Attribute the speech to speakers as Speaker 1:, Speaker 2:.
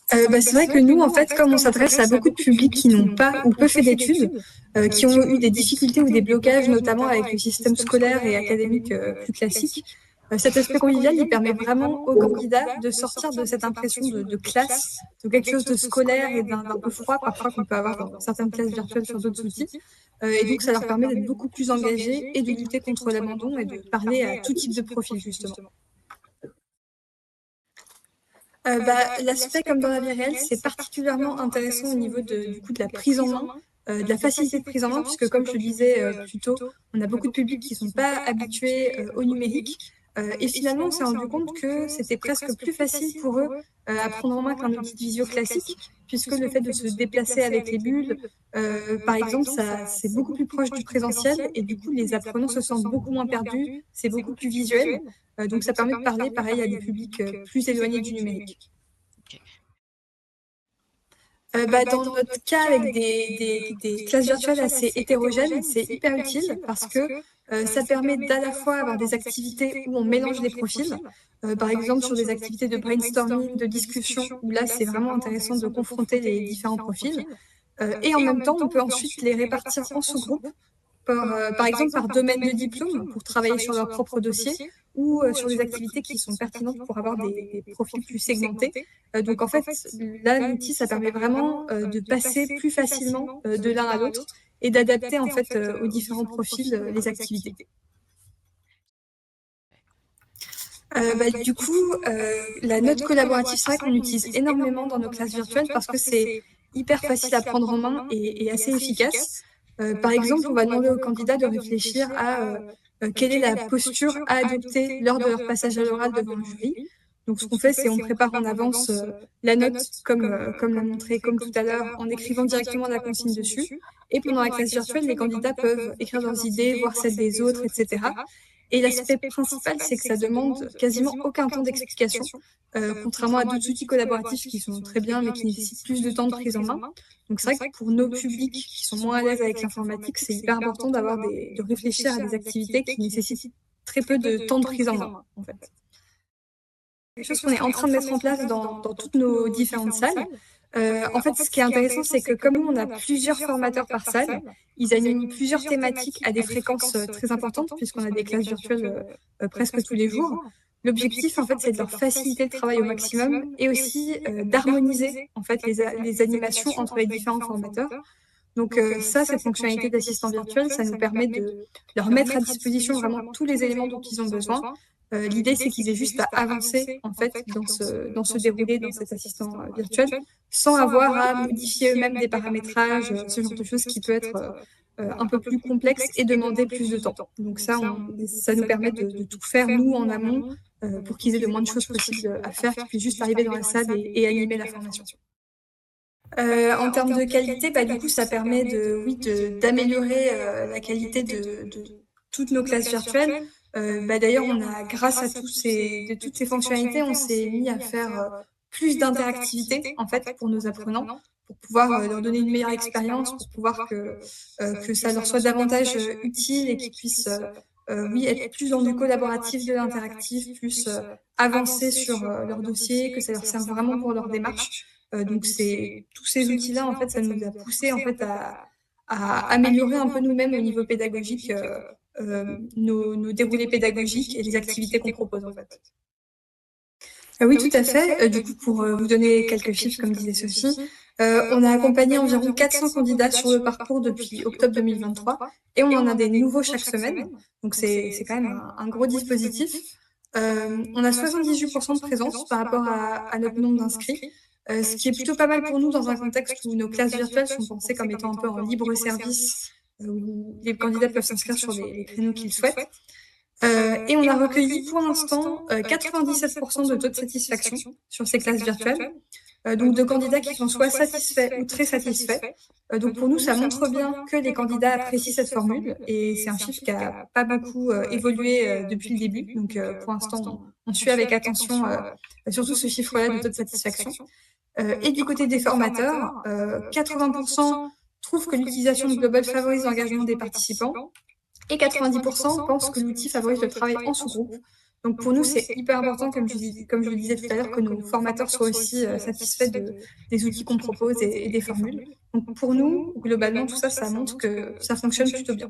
Speaker 1: C'est vrai que nous, en fait, comme on s'adresse à beaucoup de publics qui n'ont pas ou peu fait d'études, qui ont eu des difficultés ou des blocages, notamment avec le système scolaire et académique plus classique, cet aspect convivial, il permet vraiment aux candidats de sortir de cette impression de classe, de quelque chose de scolaire et d'un peu froid, parfois qu'on peut avoir dans certaines classes virtuelles sur d'autres outils. Et donc, ça leur permet d'être beaucoup plus engagés et de lutter contre l'abandon et de parler à tout type de profil, justement. L'aspect comme dans la vie réelle, c'est particulièrement intéressant au niveau du coup, de la prise en main, de la facilité de prise en main, puisque comme je le disais plus tôt, on a beaucoup de publics qui ne sont pas habitués au numérique. Et finalement, on s'est rendu compte que c'était presque plus facile pour eux à prendre en main qu'un outil de visio classique, puisque le fait de se déplacer avec les bulles, par exemple, c'est beaucoup plus proche du présentiel, et du coup, les apprenants se sentent beaucoup moins perdus, c'est beaucoup plus visuel. Donc ça permet de parler, pareil, à des publics plus éloignés du numérique. Dans notre cas, avec des classes virtuelles assez hétérogènes, c'est hyper utile parce que ça permet d'à la fois avoir des activités où on mélange les profils, par exemple sur des activités de brainstorming, de discussion, où là c'est vraiment intéressant de confronter les différents profils, et en même temps on peut ensuite les répartir en sous-groupes par exemple par domaine de diplôme pour travailler sur leur propre dossier ou sur des activités qui sont pertinentes pour avoir des profils plus segmentés. Donc en fait, là, l'outil, ça permet vraiment de passer plus facilement de l'un à l'autre et d'adapter en fait aux différents profils les activités. Du coup, la note collaborative, c'est vrai qu'on l'utilise énormément dans nos classes virtuelles parce que c'est hyper facile à prendre en main et assez efficace. Par exemple, on va demander aux candidats de réfléchir à quelle est la posture à adopter lors de leur passage à l'oral devant le jury. Donc, ce qu'on fait, c'est on prépare en avance la note, comme l'a montré, comme tout à l'heure, en écrivant directement la consigne dessus. Et pendant la classe virtuelle, les candidats peuvent écrire leurs idées, voir celles des autres, etc. Et l'aspect principal, c'est que ça demande quasiment aucun temps d'explication, contrairement à d'autres outils collaboratifs qui sont très bien, mais qui nécessitent plus de temps de prise en main. Donc c'est vrai que pour nos publics qui sont moins à l'aise avec l'informatique, c'est hyper important de réfléchir à des activités qui nécessitent très peu de temps de prise en main, en fait. Quelque chose qu'on est en train de mettre en place dans toutes nos différentes salles. En fait, ce qui est intéressant, c'est que comme nous, on a plusieurs formateurs par salle, ils animent plusieurs thématiques à des fréquences très importantes, puisqu'on a des classes virtuelles presque tous les jours. L'objectif, en fait, c'est de leur faciliter le travail au maximum et aussi d'harmoniser en fait les animations entre les différents formateurs. Donc ça, cette fonctionnalité d'assistant virtuel, ça nous permet de leur mettre à disposition vraiment tous les éléments dont ils ont besoin. L'idée, c'est qu'ils aient juste à avancer en fait dans ce déroulé, dans cet assistant virtuel, sans avoir à modifier eux-mêmes des paramétrages, ce genre de choses qui peut être un peu plus complexe et demander plus de temps. Donc ça nous permet de tout faire nous en amont pour qu'ils aient le moins de choses possibles à faire, qu'ils puissent juste arriver dans la salle et animer la formation. En termes de qualité, du coup, ça permet d'améliorer la qualité de toutes nos classes virtuelles. D'ailleurs, grâce à toutes ces fonctionnalités, on s'est mis à faire plus d'interactivité en fait pour nos apprenants, pour pouvoir leur donner une meilleure expérience, pour pouvoir que ça leur soit davantage utile et qu'ils puissent être plus dans du collaboratif, de l'interactif, plus avancer sur leur dossier, que ça leur serve vraiment pour leur démarche. Donc c'est tous ces outils-là, en fait, ça nous a poussé en fait à améliorer un peu nous-mêmes au niveau pédagogique nos déroulés pédagogiques et les activités qu'on propose en fait. Oui, tout à fait. Du coup, pour vous donner quelques chiffres, comme disait Sophie, on a accompagné environ 400 candidats sur le parcours depuis octobre 2023 et on en a des nouveaux chaque semaine. Donc c'est quand même un gros dispositif. On a 78% de présence par rapport à notre nombre d'inscrits. Ce qui est plutôt pas mal pour nous dans un contexte où nos classes virtuelles sont pensées comme étant un peu en libre service, où les candidats peuvent s'inscrire sur les créneaux qu'ils souhaitent. Et on a recueilli pour l'instant 97% de taux de satisfaction sur ces classes virtuelles, donc de candidats qui sont soit satisfaits ou très satisfaits. Donc pour nous, ça montre bien que les candidats apprécient cette formule et c'est un chiffre qui n'a pas beaucoup évolué depuis le début. Donc pour l'instant, on suit avec attention surtout ce chiffre-là de taux de satisfaction. Et du côté des formateurs, 80% trouvent que l'utilisation de Global favorise l'engagement des participants et 90% pensent que l'outil favorise le travail en sous-groupe. Donc pour nous, c'est hyper important, comme je le disais tout à l'heure, que nos formateurs soient aussi satisfaits des outils qu'on propose et des formules. Donc pour nous, globalement, tout ça, ça montre que ça fonctionne plutôt bien.